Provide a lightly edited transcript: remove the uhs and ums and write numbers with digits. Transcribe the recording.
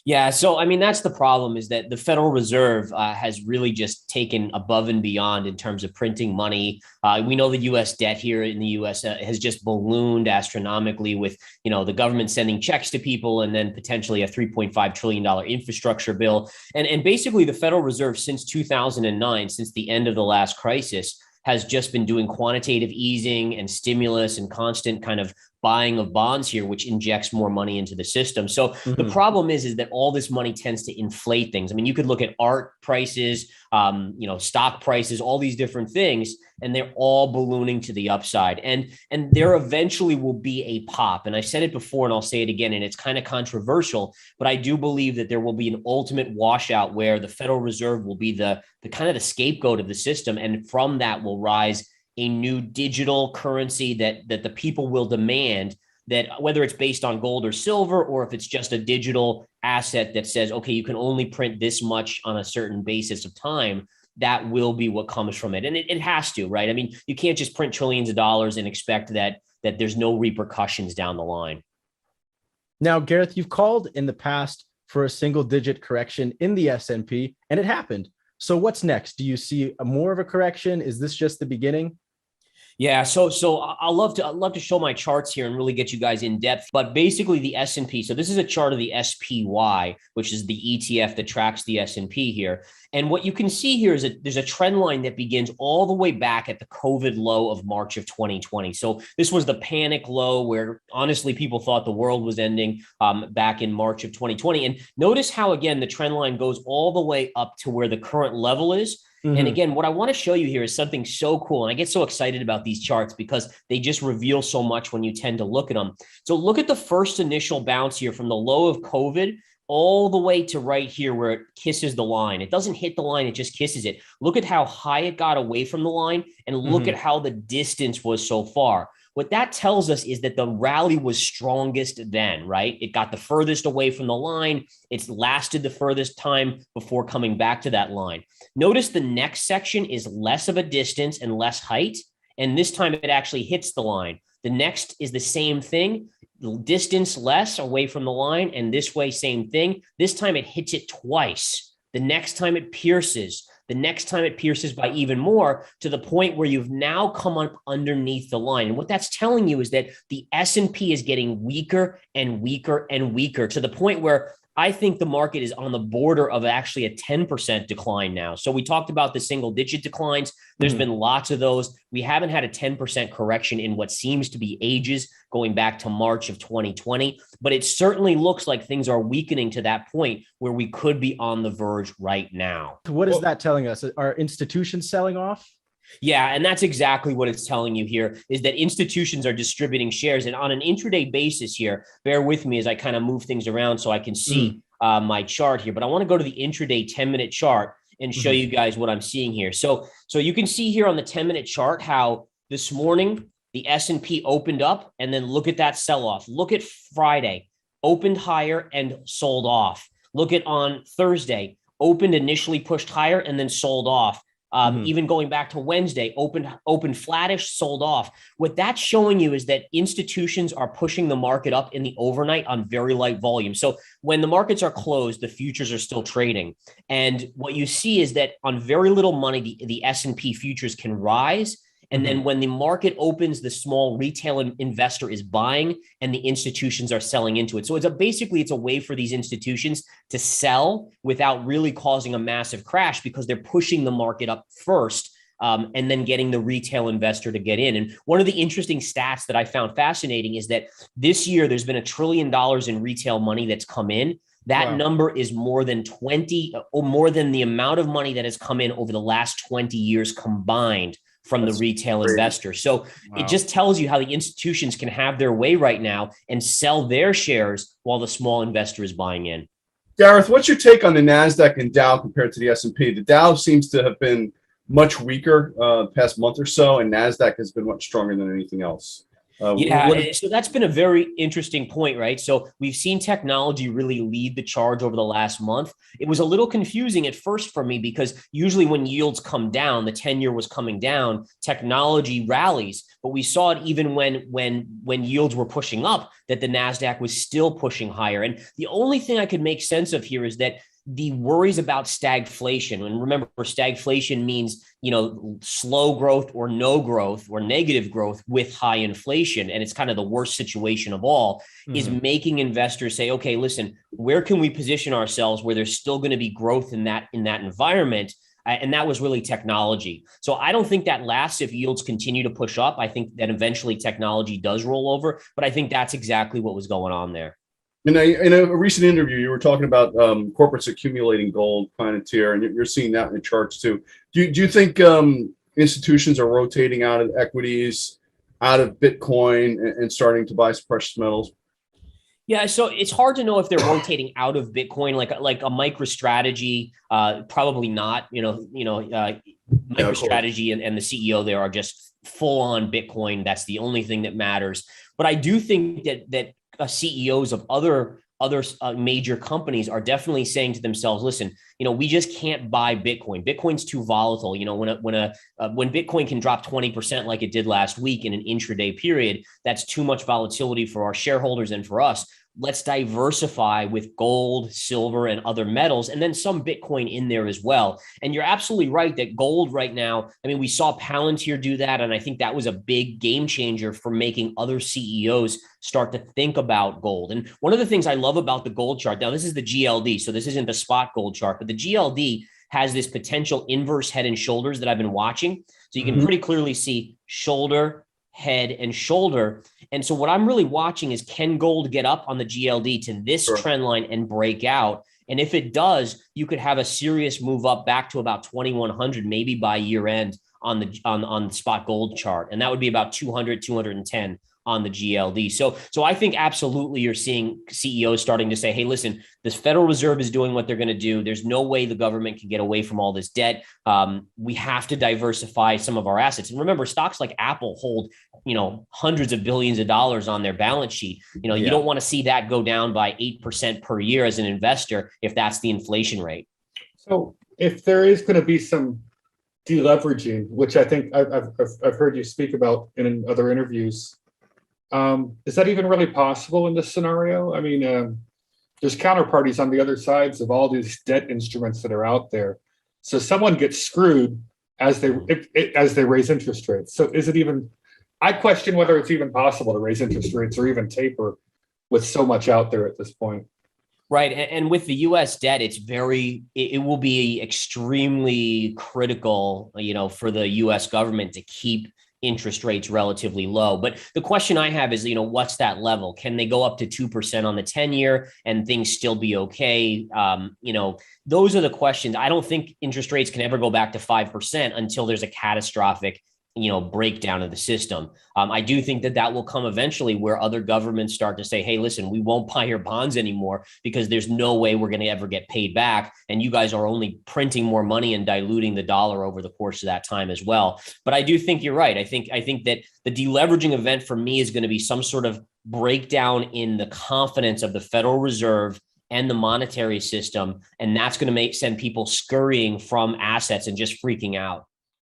Yeah, so I mean that's the problem is that the Federal Reserve has really just taken above and beyond in terms of printing money. We know the U.S. debt here in the U.S. Has just ballooned astronomically with the government sending checks to people and then potentially a $3.5 trillion infrastructure bill. And basically the Federal Reserve since 2009, since the end of the last crisis, has just been doing quantitative easing and stimulus and constant kind of buying of bonds here, which injects more money into the system. So the Hmm. problem is that all this money tends to inflate things. I mean, you could look at art prices, stock prices, all these different things, and they're all ballooning to the upside. And there eventually will be a pop. And I said it before, and I'll say it again, and it's kind of controversial, but I do believe that there will be an ultimate washout where the Federal Reserve will be the kind of the scapegoat of the system, and from that will rise a new digital currency that the people will demand, that whether it's based on gold or silver, or if it's just a digital asset that says, okay, you can only print this much on a certain basis of time, that will be what comes from it. And it has to, right? I mean, you can't just print trillions of dollars and expect that there's no repercussions down the line. Now, Gareth, you've called in the past for a single digit correction in the S&P, and it happened. So what's next? Do you see more of a correction? Is this just the beginning? Yeah, so I'd love to show my charts here and really get you guys in depth. But basically, the S&P. So this is a chart of the SPY, which is the ETF that tracks the S&P here. And what you can see here is that there's a trend line that begins all the way back at the COVID low of March of 2020. So this was the panic low where honestly people thought the world was ending back in March of 2020. And notice how again the trend line goes all the way up to where the current level is. And Mm-hmm. again, what I want to show you here is something so cool. And I get so excited about these charts because they just reveal so much when you tend to look at them. So look at the first initial bounce here from the low of COVID all the way to right here where it kisses the line. It doesn't hit the line, it just kisses it. Look at how high it got away from the line and look at Mm-hmm. how the distance was so far. What that tells us is that the rally was strongest then, right? It got the furthest away from the line. It's lasted the furthest time before coming back to that line. Notice the next section is less of a distance and less height. And this time it actually hits the line. The next is the same thing, distance less away from the line. And this way, same thing. This time it hits it twice. The next time it pierces. The next time it pierces by even more to the point where you've now come up underneath the line. And what that's telling you is that the S&P is getting weaker and weaker and weaker to the point where I think the market is on the border of actually a 10% decline now. So we talked about the single digit declines. There's Mm-hmm. been lots of those. We haven't had a 10% correction in what seems to be ages going back to March of 2020, but it certainly looks like things are weakening to that point where we could be on the verge right now. What is Well, that telling us? Are institutions selling off? Yeah, and that's exactly what it's telling you here is that institutions are distributing shares. And on an intraday basis here, bear with me as I kind of move things around so I can Mm-hmm. see my chart here. But I want to go to the intraday 10-minute chart and show you guys what I'm seeing here. So you can see here on the 10-minute chart how this morning the S&P opened up and then look at that sell-off. Look at Friday, opened higher and sold off. Look at on Thursday, opened initially pushed higher and then sold off. Mm-hmm. Even going back to Wednesday, opened flattish, sold off. What that's showing you is that institutions are pushing the market up in the overnight on very light volume. So when the markets are closed, the futures are still trading. And what you see is that on very little money, the S&P futures can rise. And Mm-hmm. then when the market opens, the small retail investor is buying and the institutions are selling into it. So basically it's a way for these institutions to sell without really causing a massive crash because they're pushing the market up first. And then getting the retail investor to get in. And one of the interesting stats that I found fascinating is that this year there's been $1 trillion in retail money that's come in. That Wow. number is more than 20 or more than the amount of money that has come in over the last 20 years combined from the that's retail crazy. investor. So it Wow. just tells you how the institutions can have their way right now and sell their shares while the small investor is buying in. Gareth, what's your take on the Nasdaq and Dow compared to the S&P? The Dow seems to have been much weaker past month or so, and Nasdaq has been much stronger than anything else. Yeah, so that's been a very interesting point, right? So we've seen technology really lead the charge over the last month. It was a little confusing at first for me because usually when yields come down, the 10-year was coming down, technology rallies. But we saw it even when yields were pushing up, that the Nasdaq was still pushing higher. And the only thing I could make sense of here is that the worries about stagflation, and remember, stagflation means, slow growth or no growth or negative growth with high inflation, and it's kind of the worst situation of all, is making investors say, okay, listen, where can we position ourselves where there's still going to be growth in that environment? And that was really technology. So I don't think that lasts if yields continue to push up. I think that eventually technology does roll over, but I think that's exactly what was going on there. In a recent interview, you were talking about corporates accumulating gold, Planeteer, and you're seeing that in the charts too. Do you think institutions are rotating out of equities, out of Bitcoin, and starting to buy precious metals? Yeah, so it's hard to know if they're rotating out of Bitcoin, like a MicroStrategy. Probably not. MicroStrategy and the CEO there are just full on Bitcoin. That's the only thing that matters. But I do think that CEOs of other major companies are definitely saying to themselves, listen, we just can't buy Bitcoin. Bitcoin's too volatile. When Bitcoin can drop 20% like it did last week in an intraday period, that's too much volatility for our shareholders and for us. Let's diversify with gold, silver, and other metals, and then some Bitcoin in there as well. And you're absolutely right that gold right now, we saw Palantir do that, and I think that was a big game changer for making other CEOs start to think about gold. And one of the things I love about the gold chart, now this is the GLD, so this isn't the spot gold chart, but the GLD has this potential inverse head and shoulders that I've been watching. So you can pretty clearly see shoulder, head, and shoulder. And so what I'm really watching is, can gold get up on the GLD to this trend line and break out? And if it does, you could have a serious move up back to about 2,100, maybe by year end on the spot gold chart. And that would be about 200, 210 on the GLD. So I think absolutely you're seeing CEOs starting to say, hey, listen, this Federal Reserve is doing what they're going to do. There's no way the government can get away from all this debt. We have to diversify some of our assets. And remember, stocks like Apple hold, hundreds of billions of dollars on their balance sheet. You don't want to see that go down by 8% per year as an investor if that's the inflation rate. So if there is going to be some deleveraging, which I think I've heard you speak about in other interviews, is that even really possible in this scenario? There's counterparties on the other sides of all these debt instruments that are out there. So someone gets screwed as they raise interest rates. So is it even? I question whether it's even possible to raise interest rates or even taper with so much out there at this point. Right. And with the US debt, it will be extremely critical, for the US government to keep interest rates relatively low. But the question I have is, what's that level? Can they go up to 2% on the 10-year and things still be okay? Those are the questions. I don't think interest rates can ever go back to 5% until there's a catastrophic breakdown of the system. I do think that will come eventually, where other governments start to say, hey, listen, we won't buy your bonds anymore because there's no way we're going to ever get paid back. And you guys are only printing more money and diluting the dollar over the course of that time as well. But I do think you're right. I think that the deleveraging event for me is going to be some sort of breakdown in the confidence of the Federal Reserve and the monetary system. And that's going to send people scurrying from assets and just freaking out.